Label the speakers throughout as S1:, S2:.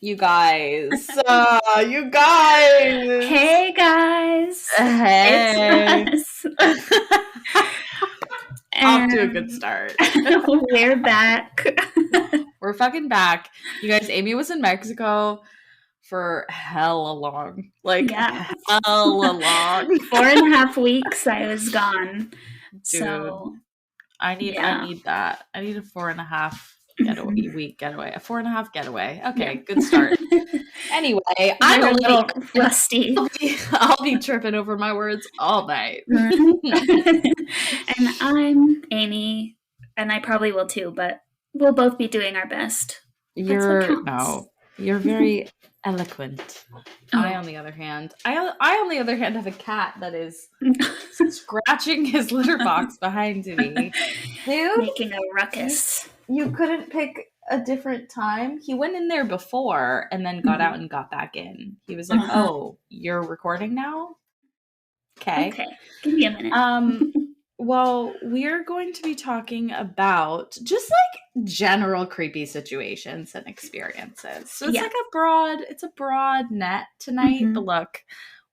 S1: You guys. You guys.
S2: Hey, guys.
S1: Hey.
S2: It's us.
S1: Off to a good start.
S2: We're back.
S1: We're fucking back. You guys, Amy was in Mexico for hella long. Hella long.
S2: 4.5 weeks I was gone.
S1: Dude,
S2: so
S1: I need that. I need a 4.5 week getaway. A 4.5 getaway. Okay, good start. Anyway, I'm a little
S2: rusty.
S1: I'll be tripping over my words all night.
S2: And I'm Amy, and I probably will too, but we'll both be doing our best.
S1: You're very eloquent. Oh. I, on the other hand, have a cat that is scratching his litter box behind me. Dude,
S2: making a ruckus.
S1: You couldn't pick a different time. He went in there before and then got out and got back in. He was like, "Oh, you're recording now? Okay.
S2: Give me a minute."
S1: Well, we're going to be talking about just like general creepy situations and experiences. So it's a broad net tonight. But look,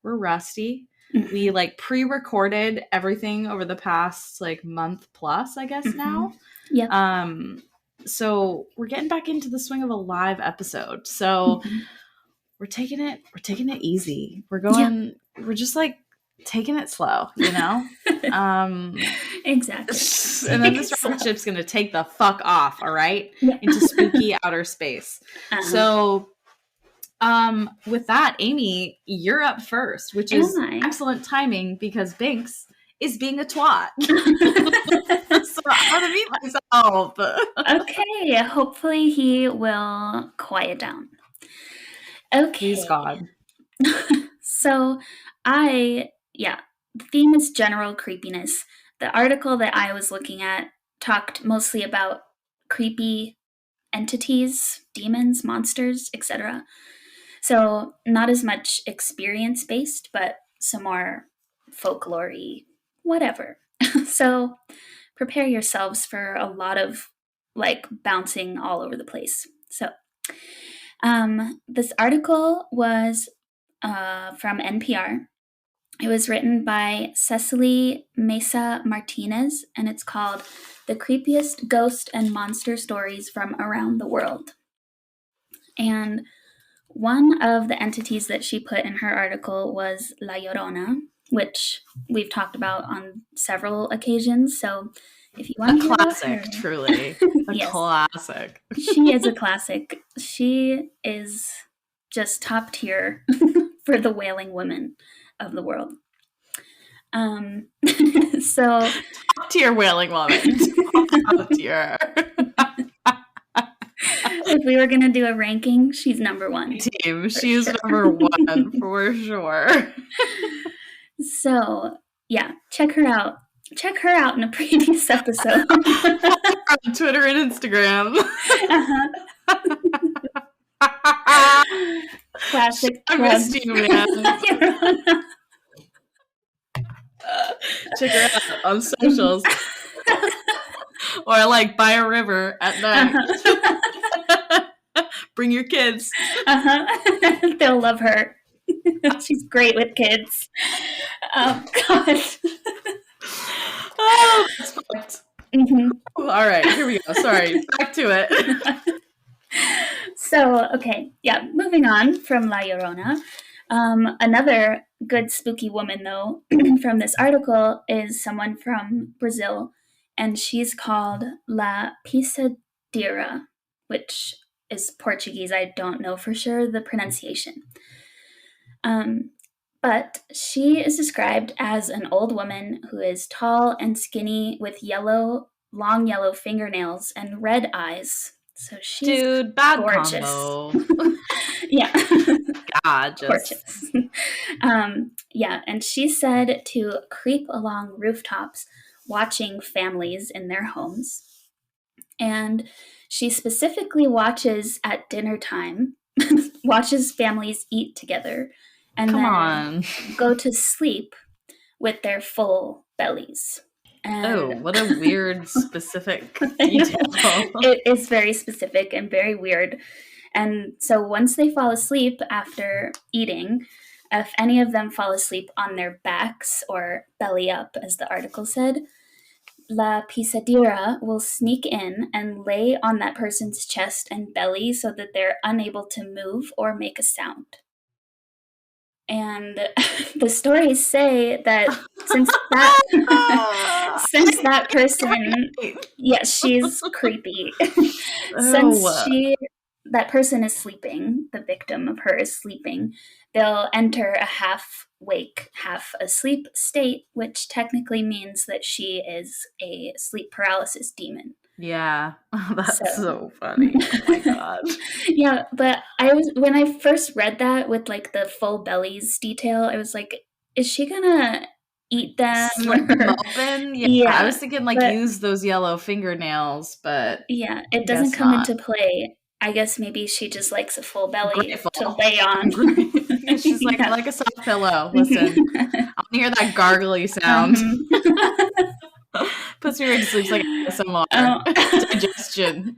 S1: we're rusty. We like pre-recorded everything over the past like month plus, I guess now.
S2: Yeah.
S1: So we're getting back into the swing of a live episode. So we're taking it easy. We're just like taking it slow, you know?
S2: Exactly.
S1: And then this rocket ship's gonna take the fuck off, all right? Yeah. Into spooky outer space. So with that, Amy, you're up first, which is excellent timing because Binks is being a twat. So I'm gonna mute myself.
S2: Okay, hopefully he will quiet down. Okay.
S1: Please God.
S2: So the theme is general creepiness. The article that I was looking at talked mostly about creepy entities, demons, monsters, etc. So not as much experience-based, but some more folklore-y, whatever. So prepare yourselves for a lot of like bouncing all over the place. So this article was from NPR. It was written by Cecily Mesa Martinez, and it's called The Creepiest Ghost and Monster Stories from Around the World. And one of the entities that she put in her article was La Llorona, which we've talked about on several occasions. So if you want to hear
S1: classic,
S2: about her,
S1: truly.
S2: Yes.
S1: Classic.
S2: She is a classic. She is just top tier for the wailing women of the world. So
S1: top tier wailing woman. Top tier.
S2: If we were gonna do a ranking, she's number one.
S1: Team, she's number one for sure.
S2: So yeah, check her out. Check her out in a previous episode.
S1: On Twitter and Instagram.
S2: Classic.
S1: I missed you, man. Check her out on socials. Or like by a river at night. Bring your kids.
S2: They'll love her. She's great with kids. Oh, God.
S1: Oh, that's fucked. All right, here we go. Sorry, back to it.
S2: So, moving on from La Llorona. Another good spooky woman, though, from this article is someone from Brazil, and she's called La Pisadeira, which is Portuguese. I don't know for sure the pronunciation. But she is described as an old woman who is tall and skinny with long yellow fingernails and red eyes. So she's
S1: bad
S2: gorgeous.
S1: Combo.
S2: Yeah.
S1: Gorgeous.
S2: And she's said to creep along rooftops watching families in their homes. And she specifically watches at dinner time, watches families eat together, and go to sleep with their full bellies. And
S1: what a weird specific detail.
S2: It is very specific and very weird. And so once they fall asleep after eating, if any of them fall asleep on their backs or belly up, as the article said, La Pisadera will sneak in and lay on that person's chest and belly so that they're unable to move or make a sound. And the stories say that since that person, yes, she's creepy. Since that person is sleeping, the victim of her is sleeping, they'll enter a half wake, half asleep state, which technically means that she is a sleep paralysis demon.
S1: Yeah, that's so funny. Oh my god.
S2: Yeah, but when I first read that with like the full bellies detail, I was like, is she gonna eat them?
S1: Slit them open? Yeah, I was thinking like use those yellow fingernails, but
S2: yeah, it doesn't come into play. I guess maybe she just likes a full belly to lay on.
S1: She's like, I like a soft pillow. Listen, I want to hear that gargly sound. Puts me right to sleep. It's like ASMR. Digestion.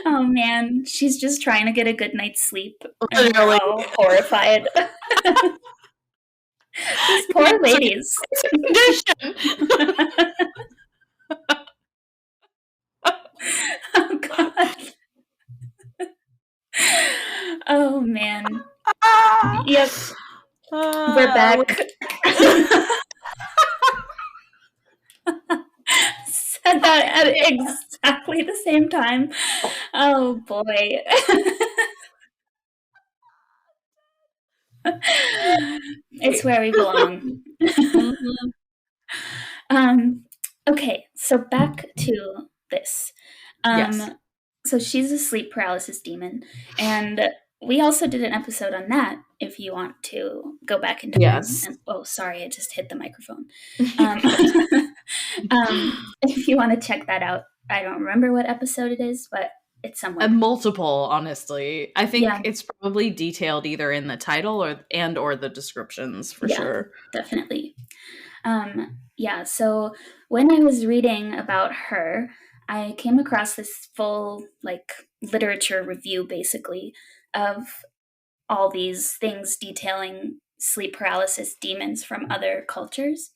S2: Oh man, she's just trying to get a good night's sleep. And we're all horrified. These poor ladies. Oh god. Oh man. Yep. We're back. Said that at exactly the same time. Oh boy. It's where we belong. Okay, so back to this.
S1: Yes.
S2: So she's a sleep paralysis demon, and we also did an episode on that if you want to go back in time.
S1: Yes.
S2: And, oh, sorry, I just hit the microphone. If you want to check that out, I don't remember what episode it is, but it's somewhere.
S1: Multiple, honestly. I think it's probably detailed either in the title or the descriptions for sure.
S2: Definitely. So when I was reading about her, I came across this full like literature review basically of all these things detailing sleep paralysis demons from other cultures.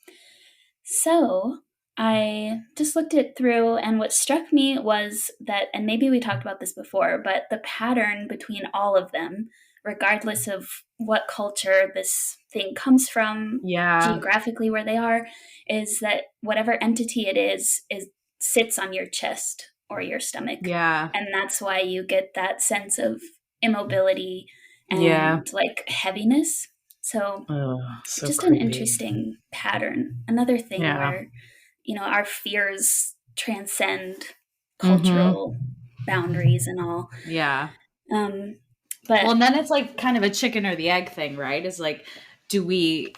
S2: So I just looked it through, and what struck me was that, and maybe we talked about this before, but the pattern between all of them, regardless of what culture this thing comes from, geographically where they are, is that whatever entity it is sits on your chest or your stomach.
S1: Yeah.
S2: And that's why you get that sense of immobility and like heaviness. So, just creepy. An interesting pattern. Another thing where, our fears transcend cultural boundaries and all.
S1: Yeah.
S2: But
S1: and then it's like kind of a chicken or the egg thing, right? Is like, do we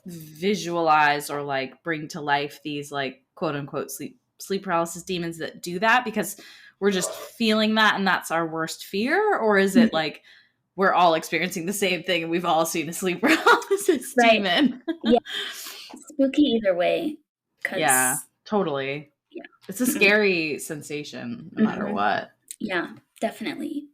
S1: visualize or like bring to life these like quote unquote sleep paralysis demons that do that because we're just feeling that and that's our worst fear? Or is it like we're all experiencing the same thing and we've all seen a sleep paralysis demon?
S2: Yeah. Spooky either way.
S1: Yeah, totally. Yeah. It's a scary sensation no matter what.
S2: Yeah, definitely.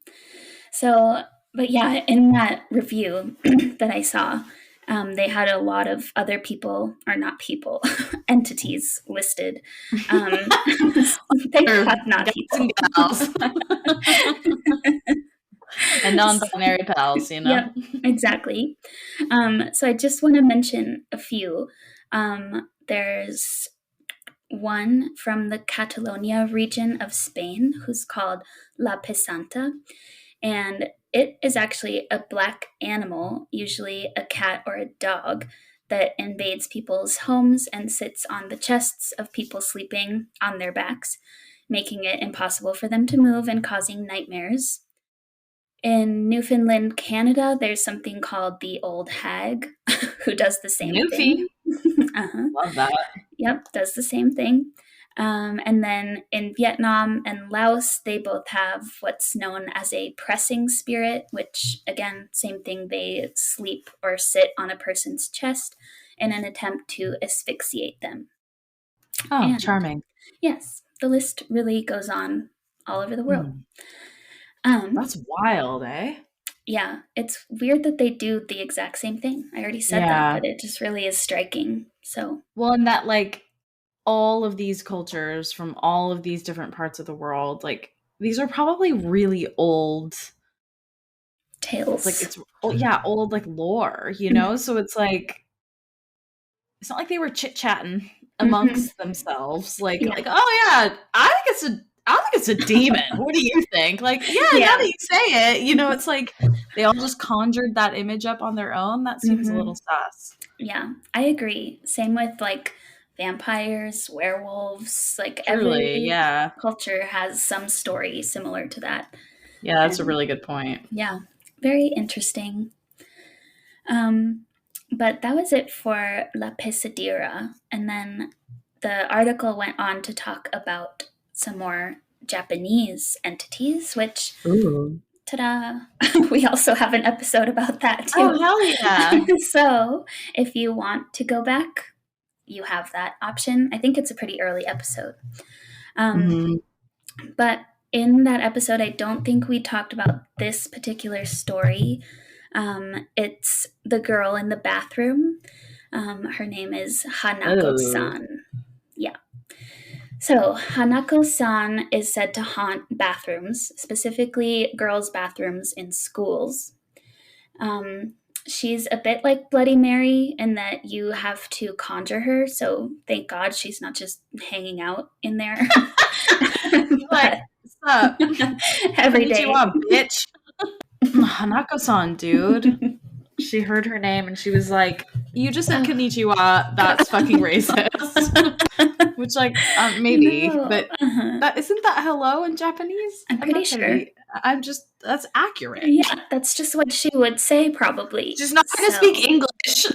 S2: So, but yeah, in that review that I saw, they had a lot of other people, or not people, entities listed. Thank God, not people.
S1: And non-binary pals,
S2: Yep, exactly. So I just want to mention a few. There's one from the Catalonia region of Spain who's called La Pesanta, and it is actually a black animal, usually a cat or a dog, that invades people's homes and sits on the chests of people sleeping on their backs, making it impossible for them to move and causing nightmares. In Newfoundland, Canada, there's something called the Old Hag, who does the same thing.
S1: Love that.
S2: Yep, does the same thing. And then in Vietnam and Laos, they both have what's known as a pressing spirit, which, again, same thing. They sleep or sit on a person's chest in an attempt to asphyxiate them.
S1: Oh, charming.
S2: Yes, the list really goes on. all over the world.
S1: That's wild, eh?
S2: Yeah, it's weird that they do the exact same thing. I already said that, but it just really is striking. So,
S1: well, and that like all of these cultures from all of these different parts of the world, like these are probably really old
S2: tales.
S1: like it's old like lore, you know? So it's like it's not like they were chit-chatting amongst themselves like oh yeah, I don't think it's a demon. What do you think? Like, now that you say it, it's like they all just conjured that image up on their own. That seems a little sus.
S2: Yeah, I agree. Same with like vampires, werewolves, like
S1: Truly,
S2: every culture has some story similar to that.
S1: Yeah, that's a really good point.
S2: Yeah, very interesting. But that was it for La Pesadilla. And then the article went on to talk about some more Japanese entities, which, ta-da, we also have an episode about that too.
S1: Oh, hell yeah.
S2: So if you want to go back, you have that option. I think it's a pretty early episode. But in that episode, I don't think we talked about this particular story. It's the girl in the bathroom. Her name is Hanako-san. Yeah. So Hanako-san is said to haunt bathrooms, specifically girls' bathrooms in schools. She's a bit like Bloody Mary in that you have to conjure her, so thank God she's not just hanging out in there.
S1: Like, what's up?
S2: Every day.
S1: Bitch. Hanako-san, dude. She heard her name and she was like, you just said konnichiwa, that's fucking racist. Which, like, maybe, but that isn't that hello in Japanese?
S2: I'm pretty sure.
S1: That's accurate.
S2: Yeah, that's just what she would say, probably.
S1: She's not going to speak English.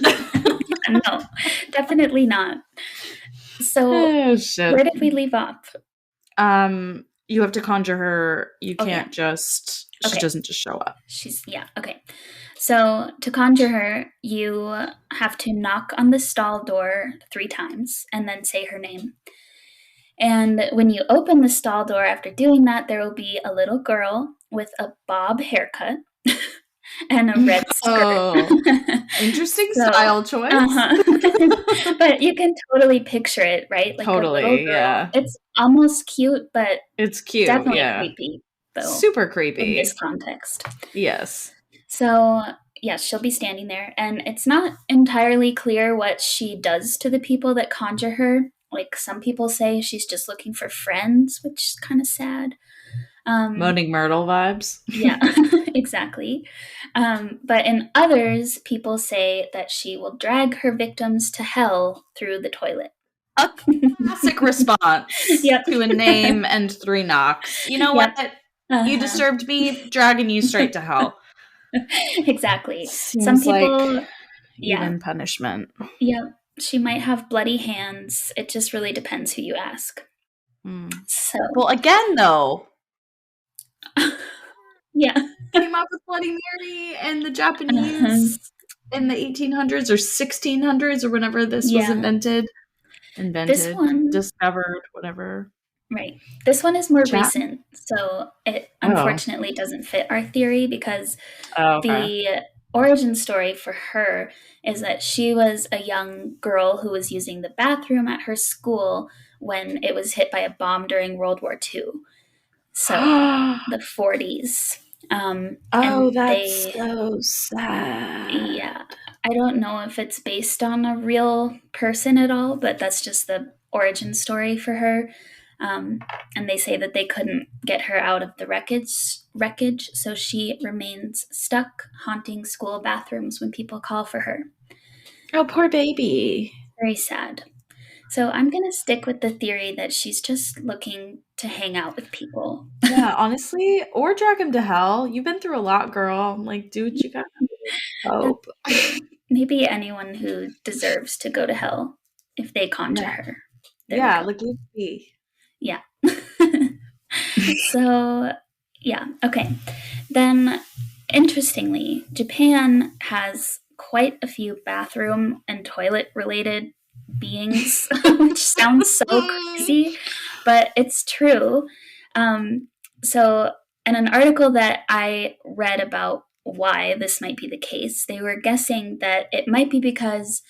S2: No, definitely not. So, where did we leave off?
S1: You have to conjure her. You can't just, she doesn't just show up.
S2: Okay. So, to conjure her, you have to knock on the stall door 3 times and then say her name. And when you open the stall door after doing that, there will be a little girl with a bob haircut and a red skirt.
S1: Interesting style choice.
S2: But you can totally picture it, right? Like
S1: totally,
S2: a little girl. Yeah. It's almost cute, but
S1: it's cute.
S2: Definitely creepy, though.
S1: Super creepy
S2: in this context.
S1: Yes.
S2: So, yes, she'll be standing there, and it's not entirely clear what she does to the people that conjure her. Like, some people say she's just looking for friends, which is kind of sad.
S1: Moaning Myrtle vibes.
S2: Yeah, exactly. But in others, people say that she will drag her victims to hell through the toilet.
S1: A classic response to a name and 3 knocks. You know what? You disturbed me, dragging you straight to hell.
S2: Exactly.
S1: Seems
S2: some people,
S1: like even punishment.
S2: Yeah, she might have bloody hands. It just really depends who you ask. So,
S1: well, again, though,
S2: came
S1: up with Bloody Mary and the Japanese in the 1800s or 1600s or whenever this was invented, this one, discovered, whatever.
S2: Right. This one is more recent, so it unfortunately doesn't fit our theory because the origin story for her is that she was a young girl who was using the bathroom at her school when it was hit by a bomb during World War II. So, the 40s.
S1: That's so sad.
S2: Yeah. I don't know if it's based on a real person at all, but that's just the origin story for her. And they say that they couldn't get her out of the wreckage, so she remains stuck haunting school bathrooms when people call for her.
S1: Oh, poor baby.
S2: Very sad. So I'm going to stick with the theory that she's just looking to hang out with people.
S1: Yeah, honestly, or drag him to hell. You've been through a lot, girl. Like, do what you gotta hope.
S2: Maybe anyone who deserves to go to hell if they conjure her.
S1: There like Lucy.
S2: Yeah. So, okay. Then, interestingly, Japan has quite a few bathroom and toilet related beings, which sounds so crazy, but it's true. So, in an article that I read about why this might be the case, they were guessing that it might be because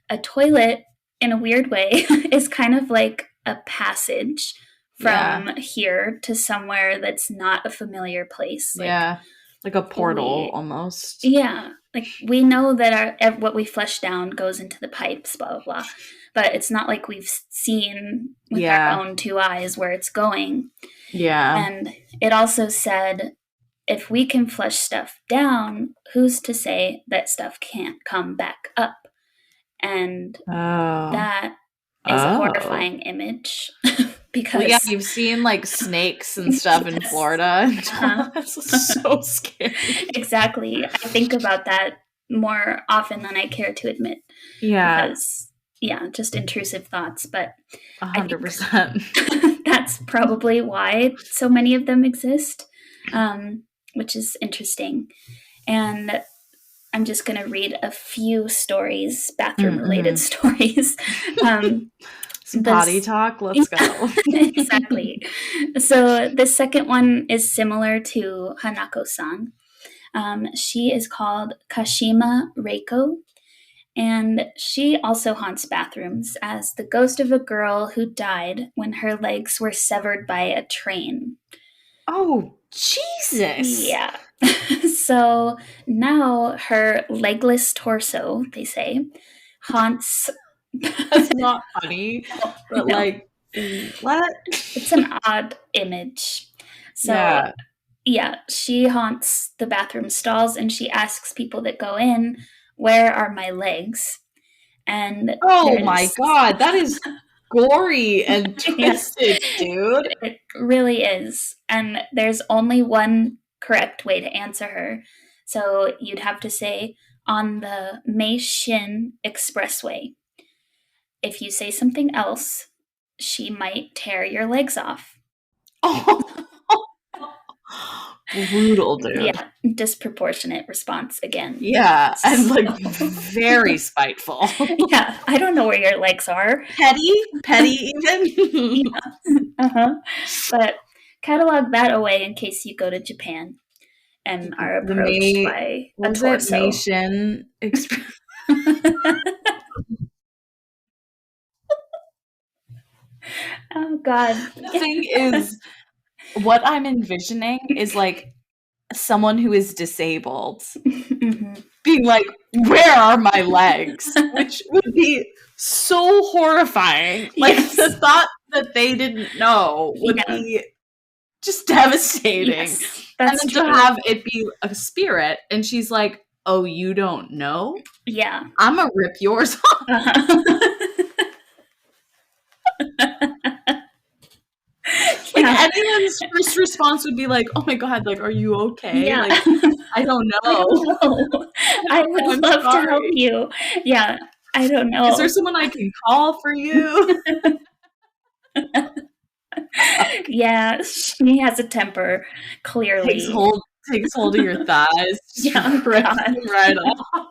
S2: a toilet, in a weird way, is kind of like a passage from here to somewhere that's not a familiar place.
S1: Like a portal almost.
S2: Yeah. Like we know that what we flush down goes into the pipes, blah, blah, blah. But it's not like we've seen with our own two eyes where it's going.
S1: Yeah.
S2: And it also said, if we can flush stuff down, who's to say that stuff can't come back up? And that is a horrifying image. Because
S1: you've seen like snakes and stuff in Florida. That's so scary.
S2: Exactly. I think about that more often than I care to admit.
S1: Yeah.
S2: Because, just intrusive thoughts. But
S1: 100%.
S2: That's probably why so many of them exist, which is interesting. And I'm just going to read a few stories, bathroom-related stories.
S1: Some potty talk. Let's go.
S2: Exactly. So the second one is similar to Hanako-san. She is called Kashima Reiko, and she also haunts bathrooms as the ghost of a girl who died when her legs were severed by a train.
S1: Oh, Jesus!
S2: Yeah. So now her legless torso, they say, haunts...
S1: That's not funny, but like, what?
S2: It's an odd image. So, she haunts the bathroom stalls and she asks people that go in, where are my legs? And
S1: oh my God, that is gory and twisted, dude.
S2: It really is. And there's only one correct way to answer her. So you'd have to say, on the Meishin Expressway. If you say something else, she might tear your legs off.
S1: Oh. Brutal, dude.
S2: Yeah, disproportionate response again.
S1: Yeah, and like very spiteful.
S2: Yeah, I don't know where your legs are.
S1: Petty even.
S2: But catalog that away in case you go to Japan and are approached by a torso.
S1: Meishin Express.
S2: Oh God.
S1: The thing is, what I'm envisioning is like someone who is disabled being like, where are my legs? Which would be so horrifying. Like the thought that they didn't know would be just devastating.
S2: Yes,
S1: and then to have it be a spirit and she's like, oh, you don't know?
S2: Yeah.
S1: I'm gonna rip yours off. Like anyone's first response would be like, "Oh my God, like, are you okay?"
S2: Yeah.
S1: Like, I don't know.
S2: I would love to help you. Yeah, I don't know.
S1: Is there someone I can call for you?
S2: Yeah, she has a temper. Clearly,
S1: takes hold of your thighs.
S2: Yeah,
S1: right off.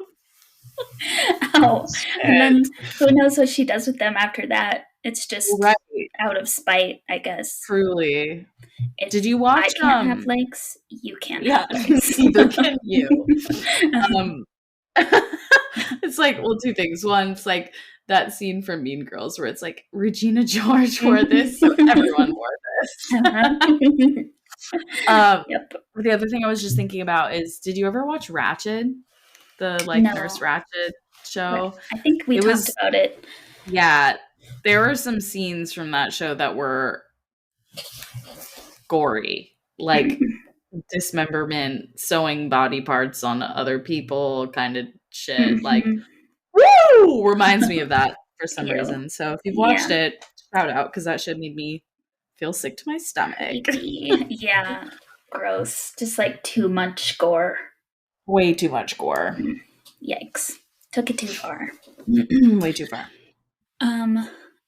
S2: Oh, and then who knows what she does with them after that? It's just out of spite, I guess.
S1: Truly. Did you watch?
S2: I can't have legs. You can't.
S1: Yeah,
S2: have legs.
S1: neither can you. It's like, well, two things. One, it's like that scene from Mean Girls where it's like Regina George wore this, so everyone wore this.
S2: Yep.
S1: The other thing I was just thinking about is, did you ever watch Ratched? The Nurse Ratched show?
S2: I think we talked about it.
S1: Yeah, there were some scenes from that show that were gory, like dismemberment, sewing body parts on other people, kind of shit. Like, woo! Reminds me of that for some reason. So if you've watched it, shout out, because that shit made me feel sick to my stomach.
S2: Yeah, gross. Just like too much gore.
S1: Way too much gore.
S2: Yikes. Took it too far.
S1: Way too far.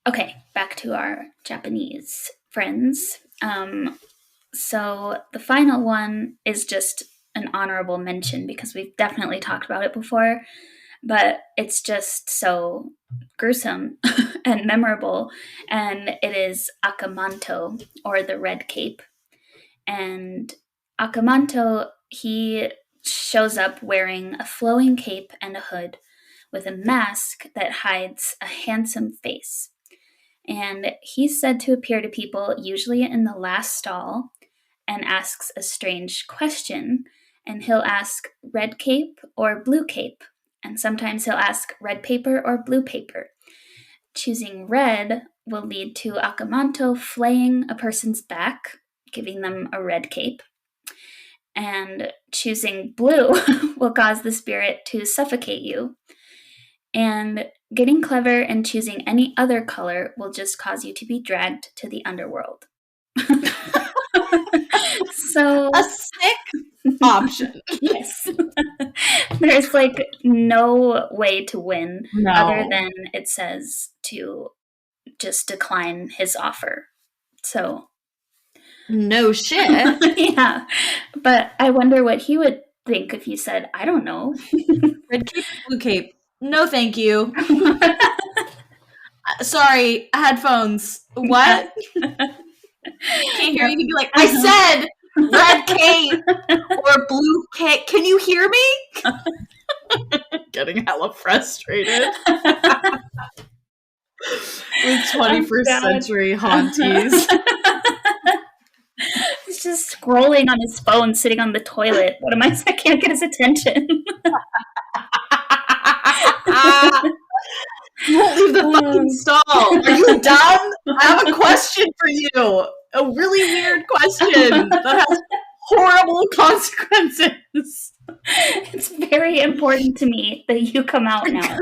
S2: Okay, back to our Japanese friends. So the final one is just an honorable mention because we've definitely talked about it before, but it's just so gruesome and memorable, and it is Akamanto, or the Red Cape. And Akamanto, he shows up wearing a flowing cape and a hood with a mask that hides a handsome face. And he's said to appear to people usually in the last stall and asks a strange question. And he'll ask red cape or blue cape. And sometimes he'll ask red paper or blue paper. Choosing red will lead to Akamanto flaying a person's back, giving them a red cape. And choosing blue will cause the spirit to suffocate you. And getting clever and choosing any other color will just cause you to be dragged to the underworld. So
S1: a sick option.
S2: Yes. There's like no way to win other than it says to just decline his offer. So
S1: no shit.
S2: Yeah. But I wonder what he would think if you said, I don't know.
S1: Red cape, blue cape. No, thank you. Sorry, headphones. What? Can't hear you. You'd be like, I said red cape or blue cape. Can you hear me? Getting hella frustrated. With 21st century haunties.
S2: He's just scrolling on his phone, sitting on the toilet. What am I? I can't get his attention.
S1: You won't leave the fucking stall. Are you done? I have a question for you. A really weird question that has horrible consequences.
S2: It's very important to me that you come out now.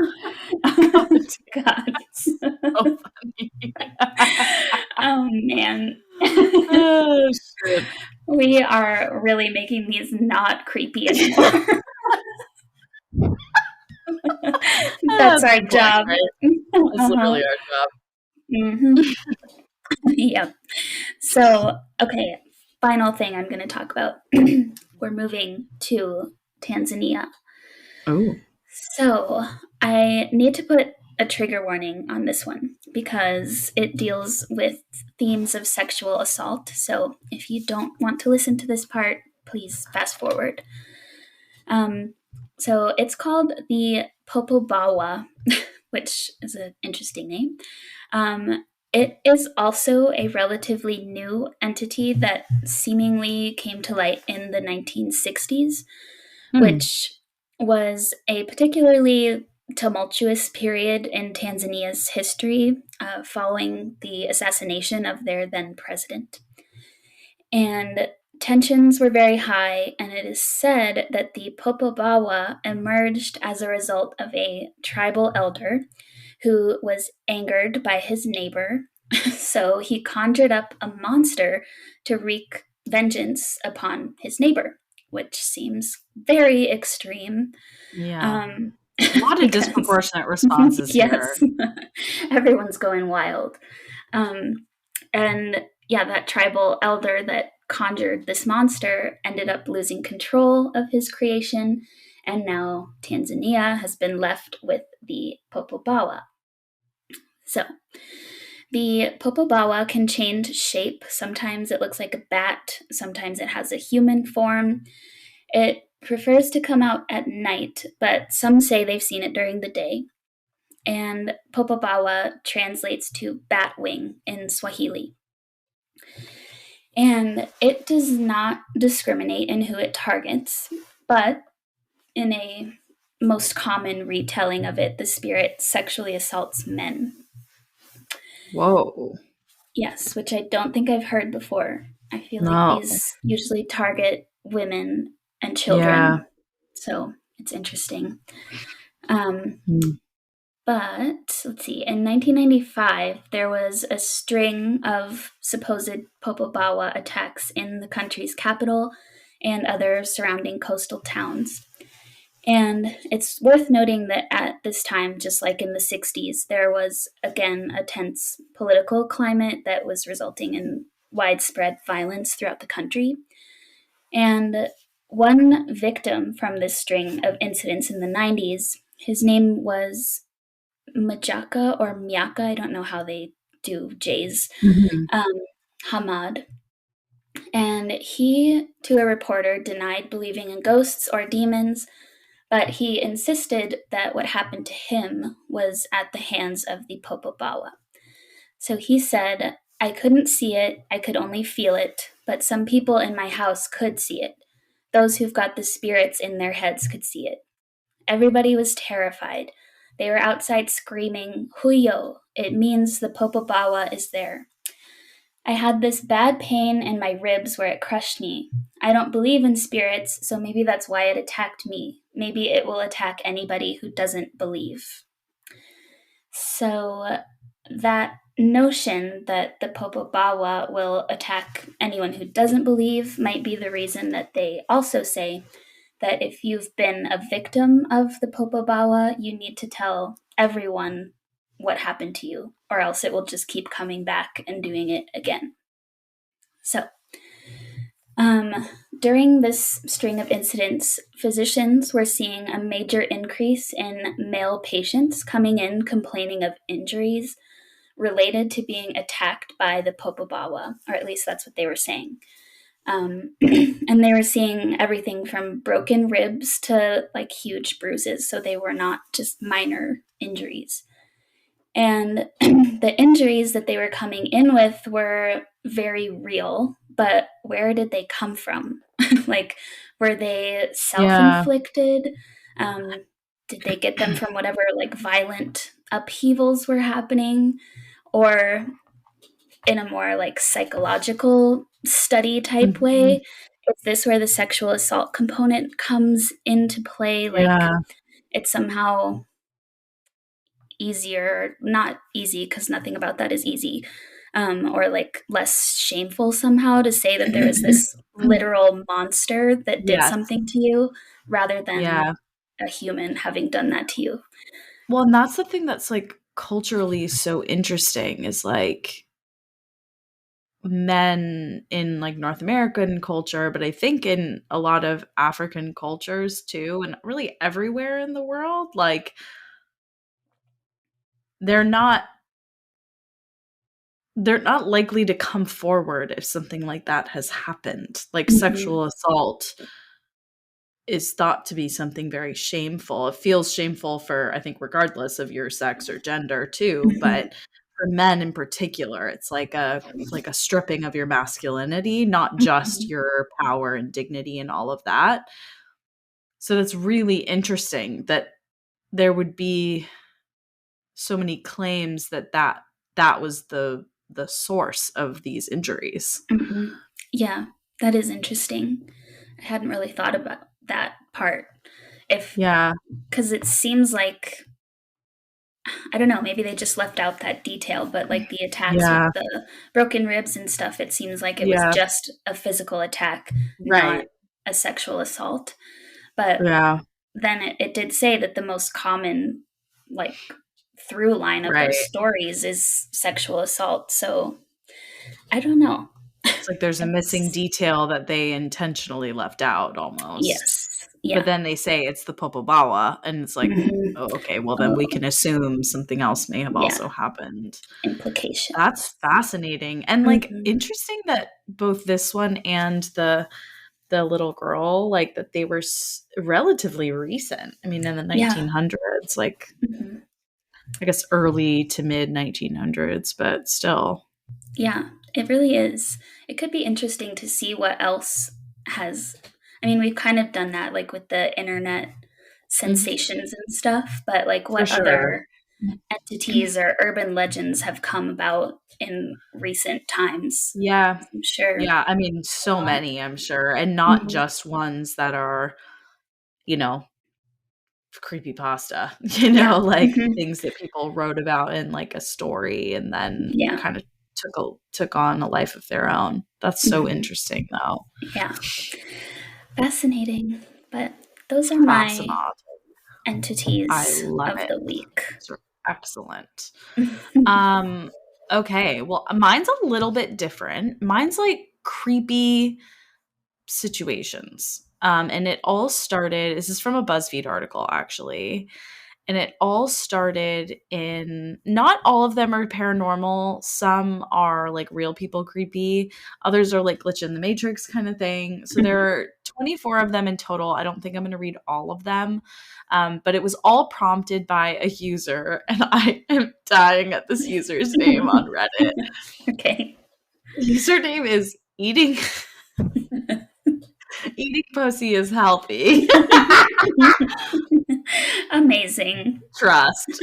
S2: God. So funny. Oh, man.
S1: Oh, shit.
S2: We are really making these not creepy anymore. That's our job.
S1: Right? That's literally our job.
S2: Mm-hmm. Yep. So, okay, final thing I'm going to talk about. We're moving to Tanzania.
S1: Oh.
S2: So, I need to put a trigger warning on this one because it deals with themes of sexual assault. So, if you don't want to listen to this part, please fast forward. So, it's called the Popobawa, which is an interesting name. It is also a relatively new entity that seemingly came to light in the 1960s, which was a particularly tumultuous period in Tanzania's history following the assassination of their then president. And tensions were very high, and it is said that the Popobawa emerged as a result of a tribal elder who was angered by his neighbor. So he conjured up a monster to wreak vengeance upon his neighbor, which seems very extreme.
S1: Yeah. A lot of disproportionate responses
S2: yes.
S1: here.
S2: Everyone's going wild. And yeah, that tribal elder that conjured this monster ended up losing control of his creation, and now Tanzania has been left with the Popobawa. So, the Popobawa can change shape. Sometimes it looks like a bat, sometimes it has a human form. It prefers to come out at night, but some say they've seen it during the day. And Popobawa translates to bat wing in Swahili. And it does not discriminate in who it targets, but in a most common retelling of it, the spirit sexually assaults men.
S1: Whoa.
S2: Yes, which I don't think I've heard before. I feel like these usually target women and children. Yeah. So it's interesting. But let's see, in 1995, there was a string of supposed Popobawa attacks in the country's capital and other surrounding coastal towns. And it's worth noting that at this time, just like in the 60s, there was, again, a tense political climate that was resulting in widespread violence throughout the country. And one victim from this string of incidents in the 90s, his name was Majaka or Miaka, I don't know how they do J's, Hamad. And he, to a reporter, denied believing in ghosts or demons, but he insisted that what happened to him was at the hands of the Popobawa. So he said, I couldn't see it, I could only feel it, but some people in my house could see it. Those who've got the spirits in their heads could see it. Everybody was terrified. They were outside screaming, Huyo, it means the Popobawa is there. I had this bad pain in my ribs where it crushed me. I don't believe in spirits, so maybe that's why it attacked me. Maybe it will attack anybody who doesn't believe. So that notion that the Popobawa will attack anyone who doesn't believe might be the reason that they also say that if you've been a victim of the Popobawa, you need to tell everyone what happened to you, or else it will just keep coming back and doing it again. So, during this string of incidents, physicians were seeing a major increase in male patients coming in complaining of injuries related to being attacked by the Popobawa, or at least that's what they were saying. And they were seeing everything from broken ribs to like huge bruises, so they were not just minor injuries. And the injuries that they were coming in with were very real, but where did they come from? Like, were they self inflicted? Did they get them from whatever like violent upheavals were happening? Or in a more like psychological study type way, is this where the sexual assault component comes into play? Like, it's somehow easier, not easy because nothing about that is easy, or like less shameful somehow to say that there is this literal monster that did something to you rather than a human having done that to you.
S1: Well, and that's the thing that's like culturally so interesting is like men in like North American culture, but I think in a lot of African cultures too, and really everywhere in the world, like they're not likely to come forward if something like that has happened. Like sexual assault is thought to be something very shameful. It feels shameful for, I think, regardless of your sex or gender too, but for men in particular, it's like a stripping of your masculinity, not just your power and dignity and all of that. So that's really interesting that there would be so many claims that was the source of these injuries.
S2: Yeah, that is interesting. I hadn't really thought about that part. Because it seems like, I don't know, maybe they just left out that detail, but like the attacks with the broken ribs and stuff, it seems like it was just a physical attack, not a sexual assault. But then it did say that the most common like through line of those stories is sexual assault. So I don't know.
S1: It's like there's a missing detail that they intentionally left out almost.
S2: Yes. Yeah.
S1: But then they say it's the Popobawa, and it's like, oh, okay, well then we can assume something else may have also happened.
S2: Implication.
S1: That's fascinating. And like interesting that both this one and the little girl, like that they were relatively recent. I mean, in the 1900s, like I guess early to mid 1900s, but still.
S2: Yeah, it really is. It could be interesting to see what else has. I mean, we've kind of done that, like with the internet sensations and stuff, but like what other entities or urban legends have come about in recent times?
S1: Yeah.
S2: I'm sure.
S1: Yeah, I mean, so many, I'm sure, and not just ones that are, you know, creepypasta, like things that people wrote about in like a story and then kind of took on a life of their own. That's so interesting though.
S2: Yeah. Fascinating. But those are my entities of the week.
S1: Those are excellent. Okay, well, mine's a little bit different. Mine's like creepy situations. And it all started, this is from a BuzzFeed article actually. And it all started in, not all of them are paranormal. Some are like real people creepy. Others are like glitch in the matrix kind of thing. So there are 24 of them in total. I don't think I'm going to read all of them. But it was all prompted by a user. And I am dying at this user's name on Reddit.
S2: Okay.
S1: Username is eating pussy is healthy.
S2: Amazing.
S1: Trust.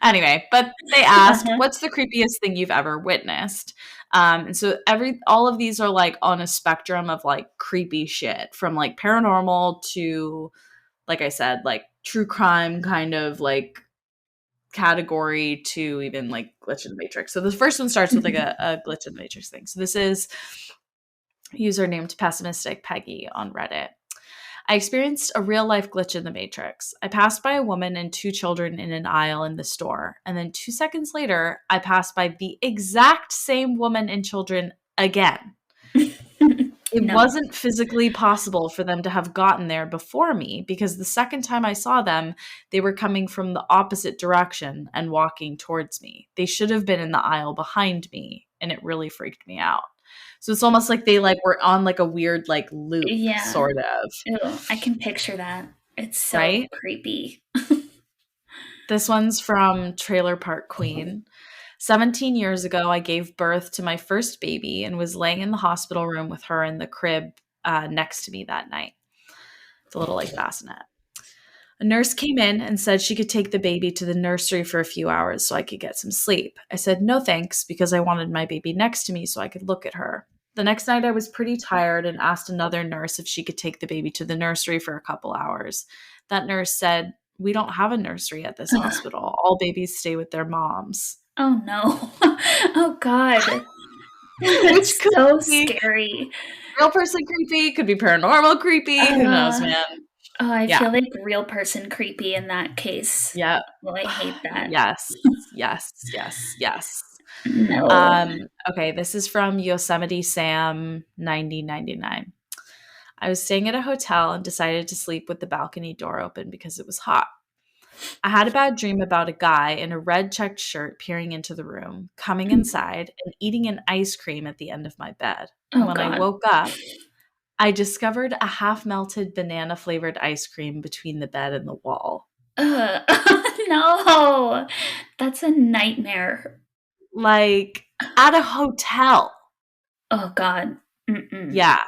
S1: Anyway, but they asked, what's the creepiest thing you've ever witnessed? And so all of these are like on a spectrum of like creepy shit, from like paranormal to, like I said, like true crime kind of like category, to even like glitch in the matrix. So the first one starts with like a glitch in the matrix thing. So this is user named Pessimistic Peggy on Reddit. I experienced a real-life glitch in the matrix. I passed by a woman and 2 children in an aisle in the store, and then 2 seconds later, I passed by the exact same woman and children again. It wasn't physically possible for them to have gotten there before me, because the second time I saw them, they were coming from the opposite direction and walking towards me. They should have been in the aisle behind me, and it really freaked me out. So it's almost like they like were on like a weird like loop, sort of.
S2: Ew, I can picture that. It's so creepy.
S1: This one's from Trailer Park Queen. 17 years ago, I gave birth to my first baby and was laying in the hospital room with her in the crib next to me that night. It's a little like bassinet. A nurse came in and said she could take the baby to the nursery for a few hours so I could get some sleep. I said no thanks, because I wanted my baby next to me so I could look at her. The next night I was pretty tired and asked another nurse if she could take the baby to the nursery for a couple hours. That nurse said, "We don't have a nursery at this hospital. All babies stay with their moms."
S2: Oh no. Oh God. That's so scary.
S1: Real person creepy, could be paranormal creepy. Who knows, man?
S2: Oh, I feel like real person creepy in that case.
S1: Yeah.
S2: Well, I hate that.
S1: Yes.
S2: No.
S1: Okay, this is from Yosemite Sam 9099. I was staying at a hotel and decided to sleep with the balcony door open because it was hot. I had a bad dream about a guy in a red checked shirt peering into the room, coming inside, and eating an ice cream at the end of my bed. And when I woke up, I discovered a half-melted banana-flavored ice cream between the bed and the wall.
S2: No! That's a nightmare.
S1: Like, at a hotel.
S2: Oh, God. Mm-mm.
S1: Yeah.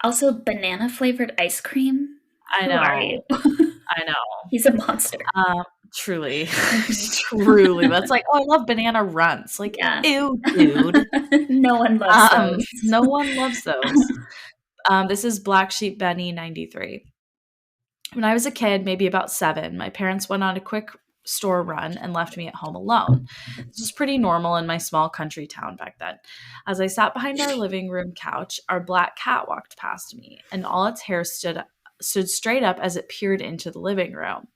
S2: Also, banana-flavored ice cream?
S1: I know.
S2: Who are you?
S1: I know.
S2: He's a monster.
S1: Truly. Truly. That's like, oh, I love banana runts. Like, ew, dude.
S2: No one loves those.
S1: No one loves those. This is Black Sheep Benny 93. When I was a kid, maybe about 7, my parents went on a quick store run and left me at home alone. This was pretty normal in my small country town back then. As I sat behind our living room couch, our black cat walked past me, and all its hair stood straight up as it peered into the living room.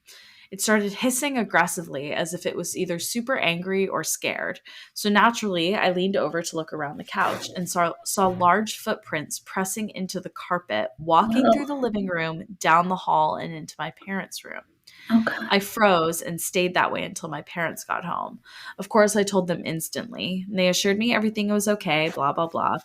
S1: It started hissing aggressively as if it was either super angry or scared. So naturally, I leaned over to look around the couch and saw large footprints pressing into the carpet, walking through the living room, down the hall, and into my parents' room.
S2: Okay.
S1: I froze and stayed that way until my parents got home. Of course, I told them instantly. They assured me everything was okay, blah, blah, blah.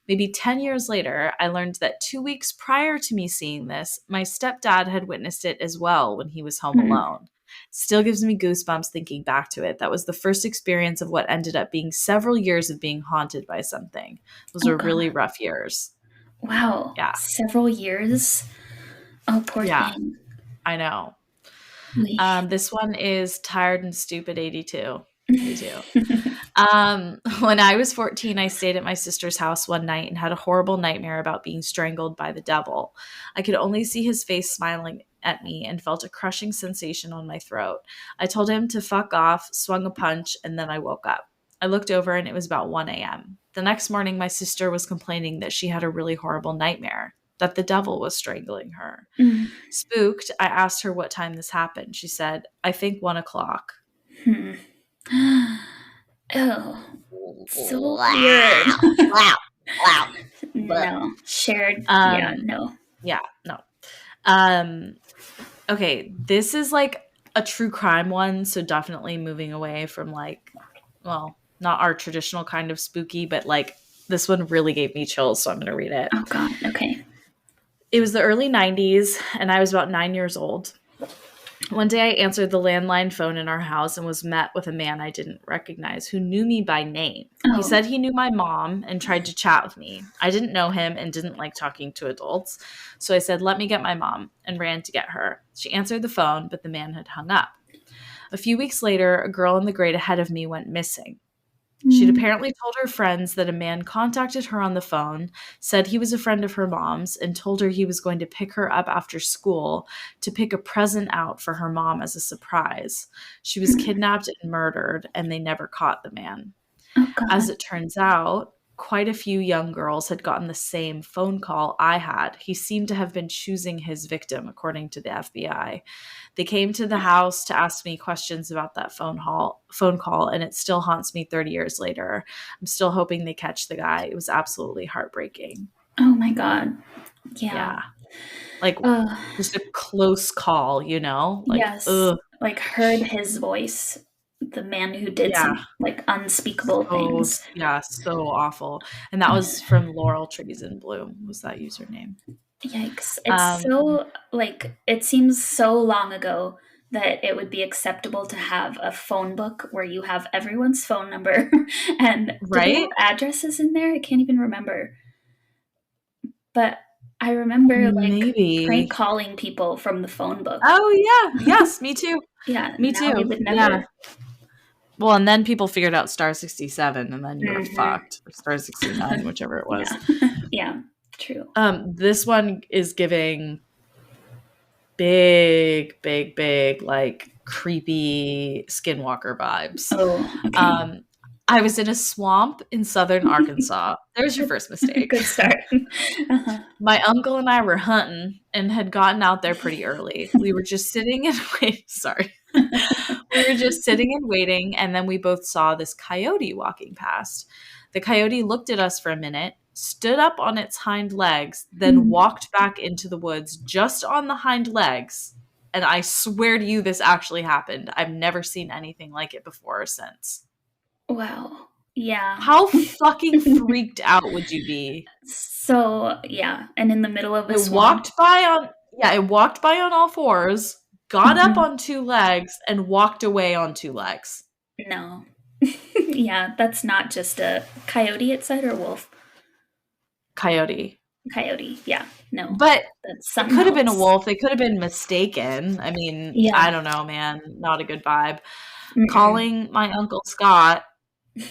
S1: Maybe 10 years later, I learned that 2 weeks prior to me seeing this, my stepdad had witnessed it as well when he was home alone. Still gives me goosebumps thinking back to it. That was the first experience of what ended up being several years of being haunted by something. Those were really rough years.
S2: Wow.
S1: Yeah.
S2: Several years? Oh, poor thing.
S1: I know. This one is Tired and Stupid 82. Me too. When I was 14, I stayed at my sister's house one night and had a horrible nightmare about being strangled by the devil. I could only see his face smiling at me and felt a crushing sensation on my throat. I told him to fuck off, swung a punch, and then I woke up. I looked over and it was about 1 a.m. The next morning, my sister was complaining that she had a really horrible nightmare, that the devil was strangling her. Spooked, I asked her what time this happened. She said, "I think 1 o'clock."
S2: Oh, so weird.
S1: Wow.
S2: No. Shared.
S1: No. Okay, this is like a true crime one, so definitely moving away from like, well, not our traditional kind of spooky, but like this one really gave me chills, so I'm going to read it.
S2: Oh, God. Okay.
S1: It was the early 90s, and I was about 9 years old. One day I answered the landline phone in our house and was met with a man I didn't recognize who knew me by name. He
S2: Oh.
S1: said he knew my mom and tried to chat with me. I didn't know him and didn't like talking to adults, so I said, "Let me get my mom," and ran to get her. She answered the phone, but the man had hung up. A few weeks later, a girl in the grade ahead of me went missing. She'd apparently told her friends that a man contacted her on the phone, said he was a friend of her mom's, and told her he was going to pick her up after school to pick a present out for her mom as a surprise. She was kidnapped and murdered, and they never caught the man.
S2: Oh, God.
S1: As it turns out, quite a few young girls had gotten the same phone call I had. He seemed to have been choosing his victim, according to the FBI. They came to the house to ask me questions about that phone call, and it still haunts me 30 years later. I'm still hoping they catch the guy. It was absolutely heartbreaking.
S2: Oh, my God.
S1: Yeah. Like, just a close call, you know? Like,
S2: yes.
S1: ugh.
S2: Like, heard his voice. The man who did some, like, unspeakable things.
S1: Yeah, so awful. And that was from Laurel Trees in Bloom, was that username.
S2: Yikes. It's so, like, it seems so long ago that it would be acceptable to have a phone book where you have everyone's phone number and do they have addresses in there? I can't even remember. But I remember like prank calling people from the phone book.
S1: Oh yeah. Yes, me too.
S2: Yeah.
S1: Me too.
S2: We would never.
S1: Yeah. Well, and then people figured out star 67 and then you were fucked. Or star 69, whichever it was.
S2: Yeah. True.
S1: This one is giving big, like creepy skinwalker vibes.
S2: Oh, okay.
S1: I was in a swamp in southern Arkansas. There's your first mistake.
S2: Good start.
S1: My uncle and I were hunting and had gotten out there pretty early. We were just sitting and waiting. Sorry. We were just sitting and waiting, and then we both saw this coyote walking past. The coyote looked at us for a minute, stood up on its hind legs, then walked back into the woods just on the hind legs. And I swear to you, this actually happened. I've never seen anything like it before or since.
S2: Wow. Yeah.
S1: How fucking freaked out would you be?
S2: So, yeah. And in the middle of a swamp.
S1: It walked by on all fours, got up on two legs, and walked away on two legs.
S2: No. Yeah, that's not just a coyote, it said, or wolf?
S1: Coyote,
S2: yeah. No.
S1: But
S2: it
S1: could have been a wolf. They could have been mistaken. I mean,
S2: yeah.
S1: I don't know, man. Not a good vibe. Calling my Uncle Scott,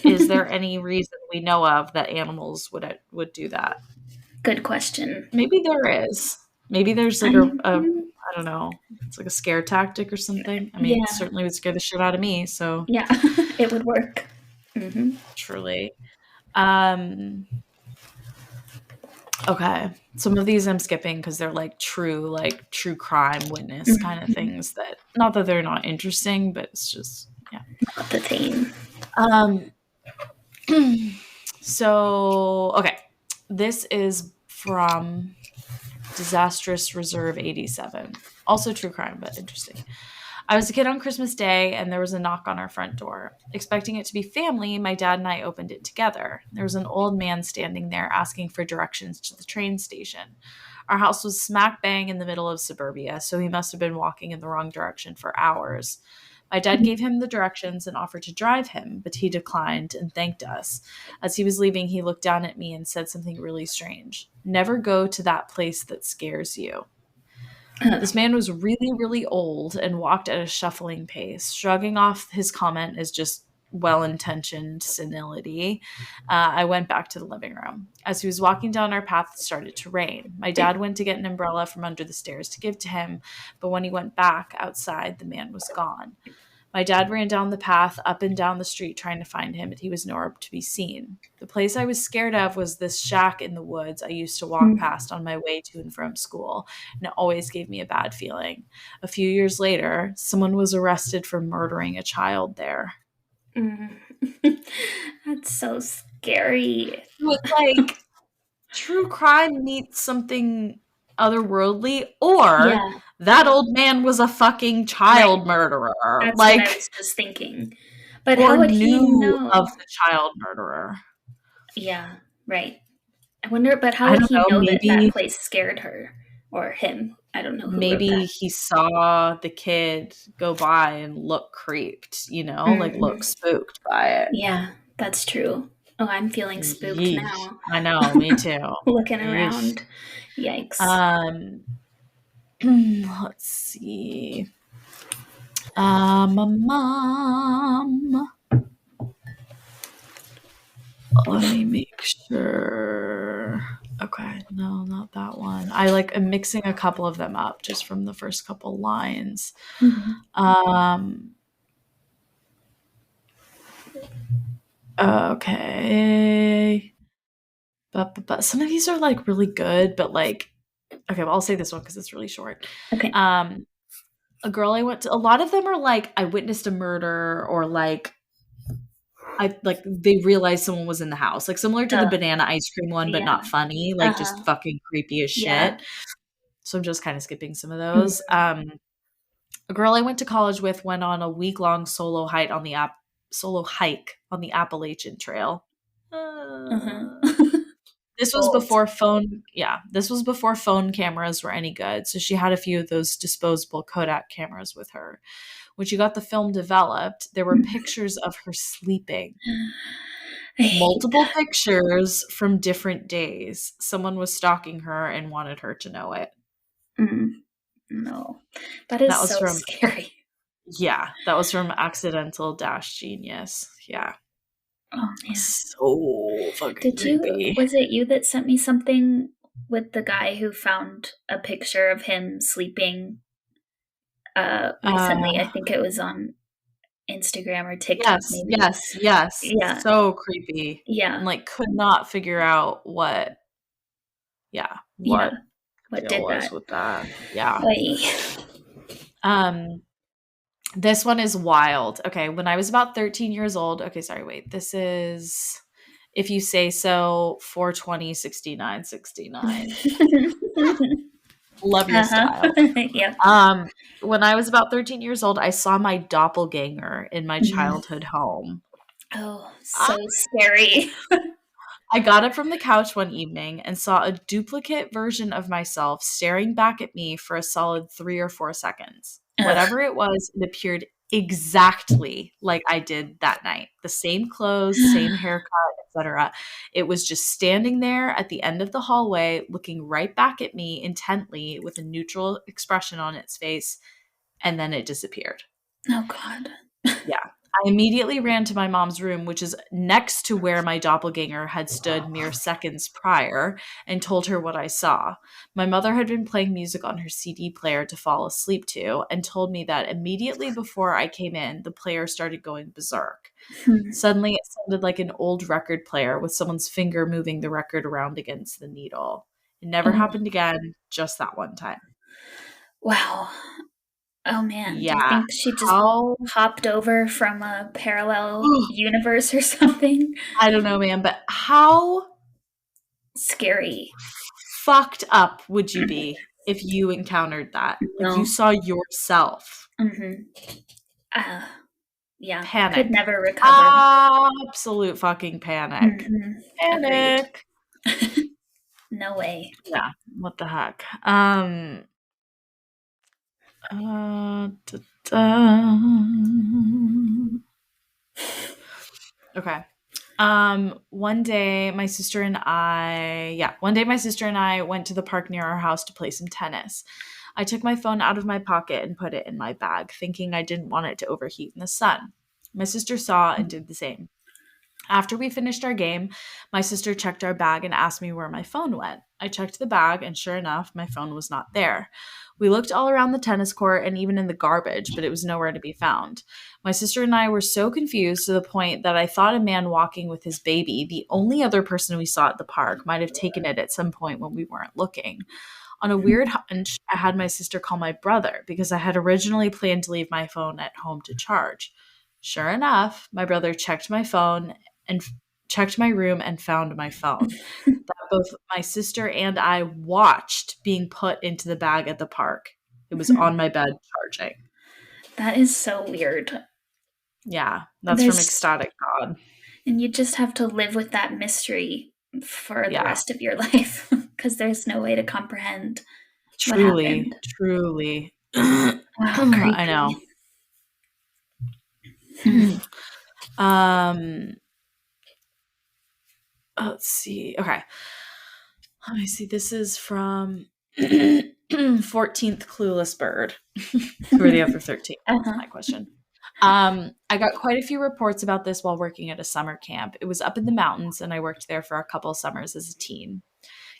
S1: is there any reason we know of that animals would do that?
S2: Good question.
S1: Maybe there is. Maybe there's like a I don't know. It's like a scare tactic or something. I mean, it certainly would scare the shit out of me. So
S2: yeah, it would work.
S1: Truly. Okay. Some of these I'm skipping because they're like true crime witness kind of things that, not that they're not interesting, but it's just, yeah.
S2: Not the theme.
S1: So, okay. This is from Disastrous Reserve 87. Also true crime, but interesting. I was a kid on Christmas Day, and there was a knock on our front door. Expecting it to be family, my dad and I opened it together. There was an old man standing there asking for directions to the train station. Our house was smack bang in the middle of suburbia, so he must have been walking in the wrong direction for hours. My dad gave him the directions and offered to drive him, but he declined and thanked us. As he was leaving, he looked down at me and said something really strange. "Never go to that place that scares you." This man was really, really old and walked at a shuffling pace, shrugging off his comment as just well-intentioned senility. I went back to the living room. As he was walking down our path, it started to rain. My dad went to get an umbrella from under the stairs to give to him, but when he went back outside, the man was gone. My dad ran down the path, up and down the street, trying to find him, but he was nowhere to be seen. The place I was scared of was this shack in the woods I used to walk past on my way to and from school, and it always gave me a bad feeling. A few years later, someone was arrested for murdering a child there.
S2: That's so scary.
S1: It was like true crime meets something otherworldly, or that old man was a fucking child murderer.
S2: That's what I was just thinking. But
S1: or
S2: how would he
S1: knew
S2: know?
S1: of the child murderer.
S2: Yeah, right. I wonder, but how
S1: I
S2: would
S1: don't
S2: he
S1: know,
S2: know that that place scared her or him? I don't know who wrote
S1: maybe
S2: that.
S1: he saw the kid go by and look creeped, like look spooked by it.
S2: Yeah, that's true. Oh, I'm feeling spooked
S1: Yeesh.
S2: now.
S1: I know, me too.
S2: Looking
S1: Yeesh.
S2: around. Yikes.
S1: Let's see. Mom. Let me make sure. Okay, no, not that one. I'm mixing a couple of them up just from the first couple lines. Okay. But some of these are really good, but okay, well, I'll say this one because it's really short.
S2: Okay.
S1: A girl I went to, a lot of them are I witnessed a murder, or they realized someone was in the house, similar to the banana ice cream one, but not funny, just fucking creepy as shit. So I'm just kind of skipping some of those. A girl I went to college with went on a week-long solo hike on the Appalachian Trail. This was before phone cameras were any good, so she had a few of those disposable Kodak cameras with her. When she got the film developed, there were pictures of her sleeping. Multiple pictures from different days. Someone was stalking her and wanted her to know it.
S2: No. That is so scary.
S1: Yeah, that was from Accidental-Genius. Yeah.
S2: Oh, man.
S1: So fucking creepy.
S2: Was it you that sent me something with the guy who found a picture of him sleeping recently? I think it was on Instagram or TikTok, maybe.
S1: Yes. Yeah. So creepy.
S2: Yeah.
S1: And could not figure out what
S2: did
S1: was
S2: that
S1: with that. Yeah.
S2: Oy.
S1: This one is wild. Okay, when I was about 13 years old. Okay, sorry, wait. This is, if you say so, 4/20/69/69. Love your style.
S2: Yep.
S1: When I was about 13 years old, I saw my doppelganger in my childhood home.
S2: Oh, so scary.
S1: I got up from the couch one evening and saw a duplicate version of myself staring back at me for a solid 3 or 4 seconds. Whatever it was, it appeared exactly like I did that night. The same clothes, same haircut, etc. It was just standing there at the end of the hallway, looking right back at me intently with a neutral expression on its face, and then it disappeared.
S2: Oh, God.
S1: Yeah. I immediately ran to my mom's room, which is next to where my doppelganger had stood mere seconds prior, and told her what I saw. My mother had been playing music on her CD player to fall asleep to, and told me that immediately before I came in, the player started going berserk. Suddenly, it sounded like an old record player with someone's finger moving the record around against the needle. It never happened again, just that one time.
S2: Wow. Oh, man.
S1: Yeah.
S2: Do you think she just hopped over from a parallel universe or something?
S1: I don't know, man, but how
S2: scary
S1: fucked up would you be if you encountered that? You saw yourself.
S2: Yeah.
S1: Panic.
S2: Could never recover.
S1: Absolute fucking panic. Panic.
S2: No way.
S1: Yeah. What the heck? Okay. One day my sister and I went to the park near our house to play some tennis. I took my phone out of my pocket and put it in my bag, thinking I didn't want it to overheat in the sun. My sister saw and did the same. After we finished our game, my sister checked our bag and asked me where my phone went. I checked the bag, and sure enough, my phone was not there. We looked all around the tennis court and even in the garbage, but it was nowhere to be found. My sister and I were so confused to the point that I thought a man walking with his baby, the only other person we saw at the park, might have taken it at some point when we weren't looking. On a weird hunch, I had my sister call my brother because I had originally planned to leave my phone at home to charge. Sure enough, my brother checked my phone and checked my room, and found my phone that both my sister and I watched being put into the bag at the park. It was on my bed charging.
S2: That is so weird.
S1: Yeah, that's from
S2: There's
S1: Ecstatic God.
S2: And you just have to live with that mystery for the
S1: Yeah,
S2: rest of your life because there's no way to comprehend what
S1: truly,
S2: happened.
S1: truly.
S2: Oh,
S1: I know.
S2: creepy. Hmm.
S1: um, let's see. Okay. Let me see. This is from 14th Clueless Bird. Who are the other 13? That's
S2: Uh-huh.
S1: my question. I got quite a few reports about this while working at a summer camp. It was up in the mountains, and I worked there for a couple summers as a teen.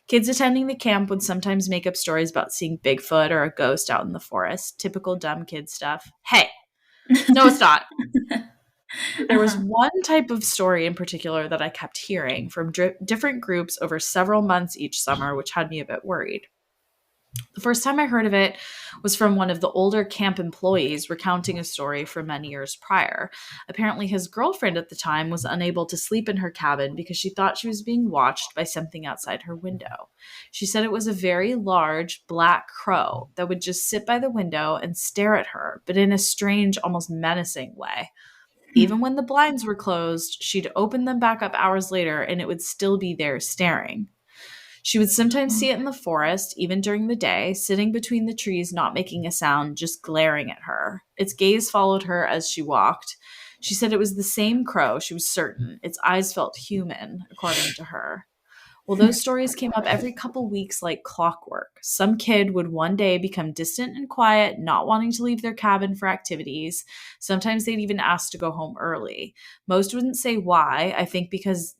S1: Kids attending the camp would sometimes make up stories about seeing Bigfoot or a ghost out in the forest. Typical dumb kid stuff. Hey, no, it's not. There was
S2: Uh-huh.
S1: one type of story in particular that I kept hearing from different groups over several months each summer, which had me a bit worried. The first time I heard of it was from one of the older camp employees recounting a story from many years prior. Apparently, his girlfriend at the time was unable to sleep in her cabin because she thought she was being watched by something outside her window. She said it was a very large black crow that would just sit by the window and stare at her, but in a strange, almost menacing way. Even when the blinds were closed, she'd open them back up hours later and it would still be there staring. She would sometimes see it in the forest, even during the day, sitting between the trees, not making a sound, just glaring at her. Its gaze followed her as she walked. She said it was the same crow, she was certain. Its eyes felt human, according to her. Well, those stories came up every couple weeks like clockwork. Some kid would one day become distant and quiet, not wanting to leave their cabin for activities. Sometimes they'd even ask to go home early. Most wouldn't say why, I think because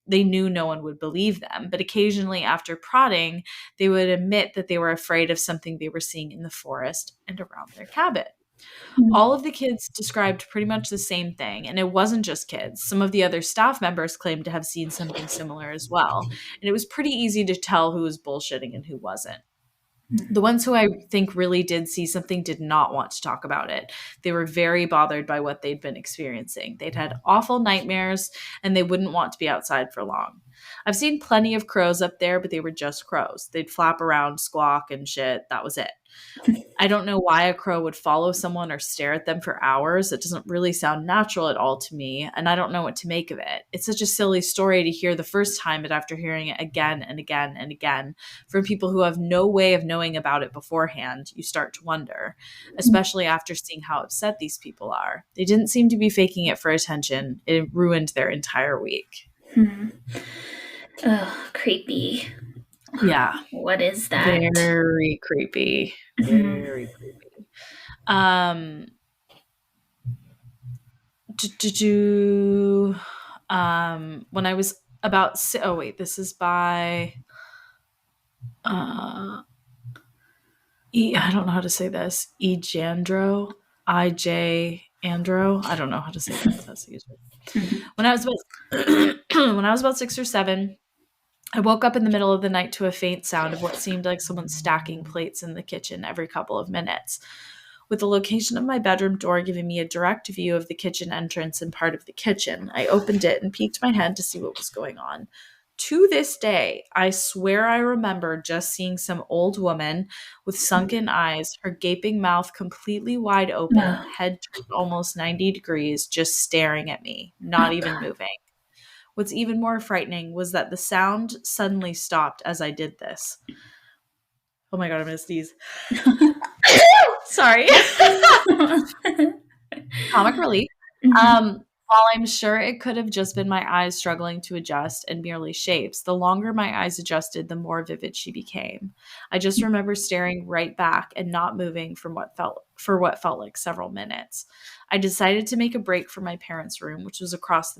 S1: they knew no one would believe them, but occasionally after prodding, they would admit that they were afraid of something they were seeing in the forest and around their cabin. All of the kids described pretty much the same thing, and it wasn't just kids. Some of the other staff members claimed to have seen something similar as well, and it was pretty easy to tell who was bullshitting and who wasn't. The ones who I think really did see something did not want to talk about it. They were very bothered by what they'd been experiencing. They'd had awful nightmares, and they wouldn't want to be outside for long. I've seen plenty of crows up there, but they were just crows. They'd flap around, squawk, and shit. That was it. I don't know why a crow would follow someone or stare at them for hours. It doesn't really sound natural at all to me, and I don't know what to make of it. It's such a silly story to hear the first time, but after hearing it again and again and again from people who have no way of knowing about it beforehand, you start to wonder, especially after seeing how upset these people are. They didn't seem to be faking it for attention. It ruined their entire week.
S2: Oh, creepy.
S1: Yeah.
S2: What is that?
S1: Very creepy. Very creepy. When I was about oh wait, this is by I don't know how to say this. Ejandro, IJ Andro. I don't know how to say that. That's the user. When I was about when I was about 6 or 7, I woke up in the middle of the night to a faint sound of what seemed like someone stacking plates in the kitchen every couple of minutes. With the location of my bedroom door giving me a direct view of the kitchen entrance and part of the kitchen, I opened it and peeked my head to see what was going on. To this day, I swear I remember just seeing some old woman with sunken eyes, her gaping mouth completely wide open,
S2: Oh,
S1: head turned almost 90 degrees, just staring at me, not
S2: oh
S1: even
S2: God.
S1: moving. What's even more frightening was that the sound suddenly stopped as I did this. Oh my god, I'm gonna sneeze. Sorry. Comic relief. While I'm sure it could have just been my eyes struggling to adjust and merely shapes, the longer my eyes adjusted, the more vivid she became. I just remember staring right back and not moving for what felt like several minutes. I decided to make a break for my parents' room, which was across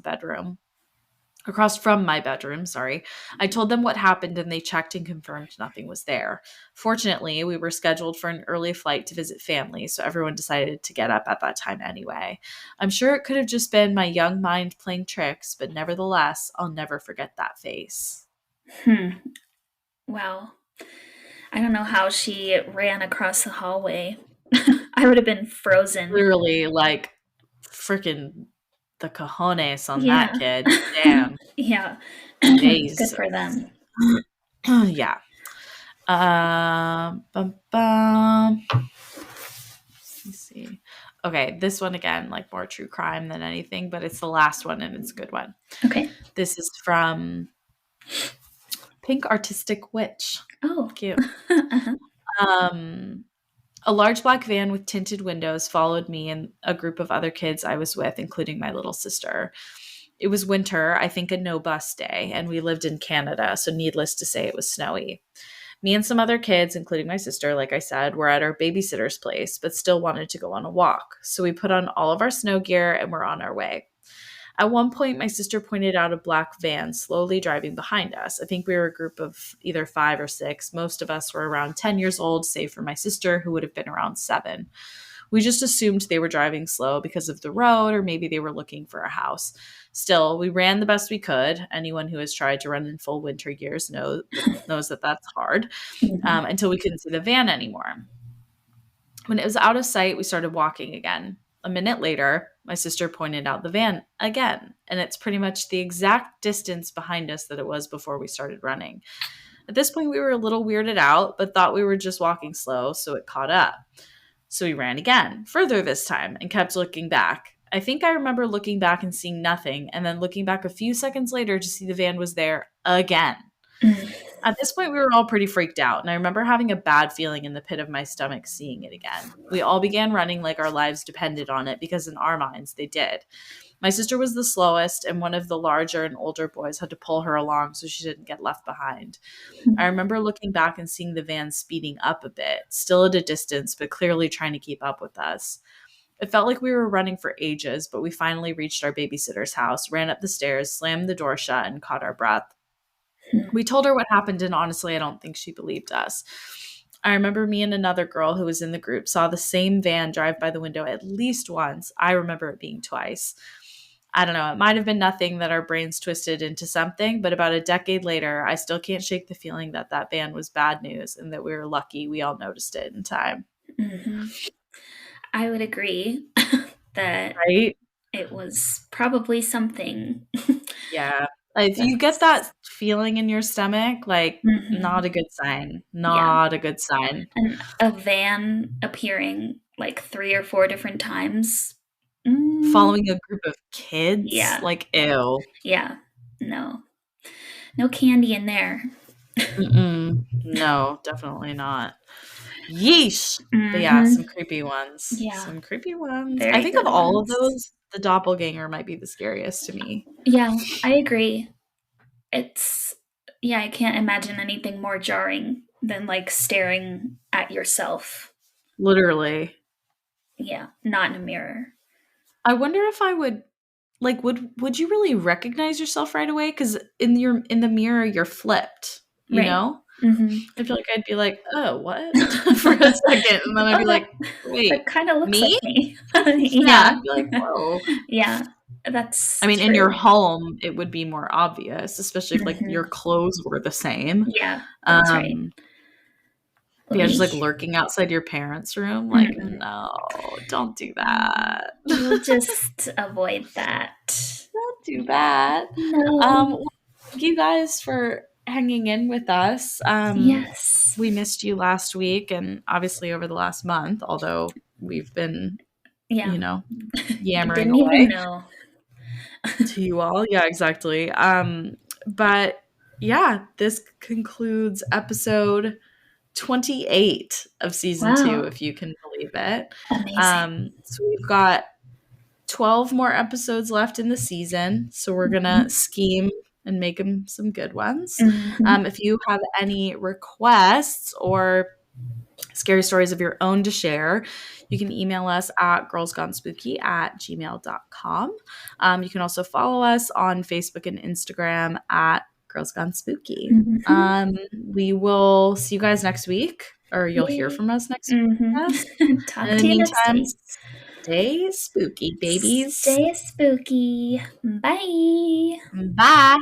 S1: from my bedroom, sorry. I told them what happened and they checked and confirmed nothing was there. Fortunately, we were scheduled for an early flight to visit family, so everyone decided to get up at that time anyway. I'm sure it could have just been my young mind playing tricks, but nevertheless, I'll never forget that face.
S2: Wow. I don't know how she ran across the hallway. I would have been frozen.
S1: Literally, like, freaking the cojones on that kid. Damn.
S2: Yeah.
S1: Jesus.
S2: Good for them.
S1: Yeah. Bum, bum. Let's see. Okay, this one again, like more true crime than anything, but it's the last one and it's a good one.
S2: Okay.
S1: This is from Pink Artistic Witch.
S2: Oh.
S1: Cute. A large black van with tinted windows followed me and a group of other kids I was with, including my little sister. It was winter, I think a no-bus day, and we lived in Canada, so needless to say it was snowy. Me and some other kids, including my sister, like I said, were at our babysitter's place, but still wanted to go on a walk. So we put on all of our snow gear and were on our way. At one point, my sister pointed out a black van slowly driving behind us. I think we were a group of either 5 or 6. Most of us were around 10 years old, save for my sister, who would have been around 7. We just assumed they were driving slow because of the road, or maybe they were looking for a house. Still, we ran the best we could. Anyone who has tried to run in full winter gears knows that that's hard, until we couldn't see the van anymore. When it was out of sight, we started walking again. A minute later, my sister pointed out the van again, and it's pretty much the exact distance behind us that it was before we started running. At this point, we were a little weirded out, but thought we were just walking slow, so it caught up. So we ran again, further this time, and kept looking back. I think I remember looking back and seeing nothing, and then looking back a few seconds later to see the van was there again. At this point, we were all pretty freaked out, and I remember having a bad feeling in the pit of my stomach seeing it again. We all began running like our lives depended on it, because in our minds, they did. My sister was the slowest, and one of the larger and older boys had to pull her along so she didn't get left behind. I remember looking back and seeing the van speeding up a bit, still at a distance, but clearly trying to keep up with us. It felt like we were running for ages, but we finally reached our babysitter's house, ran up the stairs, slammed the door shut, and caught our breath. We told her what happened, and honestly, I don't think she believed us. I remember me and another girl who was in the group saw the same van drive by the window at least once. I remember it being twice. I don't know. It might have been nothing that our brains twisted into something, but about a decade later, I still can't shake the feeling that that van was bad news and that we were lucky we all noticed it in time.
S2: I would agree that it was probably something.
S1: Yeah. If you get that feeling in your stomach, like, not a good sign. Not a good sign.
S2: And a van appearing like 3 or 4 different times.
S1: Following a group of kids?
S2: Yeah.
S1: Like, ew.
S2: Yeah. No. No candy in there.
S1: No, definitely not. Yeesh. But yeah, some creepy ones.
S2: Yeah.
S1: Some creepy ones.
S2: Very
S1: I think of
S2: good
S1: all
S2: ones.
S1: of those, the doppelganger might be the scariest to me.
S2: Yeah, I agree. I can't imagine anything more jarring than like staring at yourself.
S1: Literally.
S2: Yeah, not in a mirror.
S1: I wonder if I would, like, would you really recognize yourself right away? Because in the mirror, you're flipped, you know? I feel like I'd be like, oh, what? For a second. And then I'd be like, wait,
S2: that kind of looks
S1: me?
S2: like me.
S1: Yeah. I'd be like, whoa.
S2: Yeah, that's
S1: I mean,
S2: true.
S1: in your home, it would be more obvious, especially if, like, your clothes were the same.
S2: Yeah, that's right.
S1: Yeah, just, like, lurking outside your parents' room. Like, no, don't do that.
S2: We'll just avoid that.
S1: Don't do that.
S2: No.
S1: Thank you guys for hanging in with us.
S2: Yes.
S1: We missed you last week and obviously over the last month, although we've been, yammering
S2: Didn't
S1: away.
S2: even know.
S1: To you all. Yeah, exactly. But yeah, this concludes episode 28 of season 2, if you can believe it.
S2: Amazing.
S1: So we've got 12 more episodes left in the season. So we're going to scheme and make them some good ones. If you have any requests or scary stories of your own to share, you can email us at girlsgonespooky@gmail.com. You can also follow us on Facebook and Instagram at Girls Gone Spooky. We will see you guys next week, or you'll hear from us next week.
S2: Talk
S1: in the
S2: to you
S1: meantime,
S2: next week.
S1: Stay spooky, babies.
S2: Stay spooky. Bye.
S1: Bye.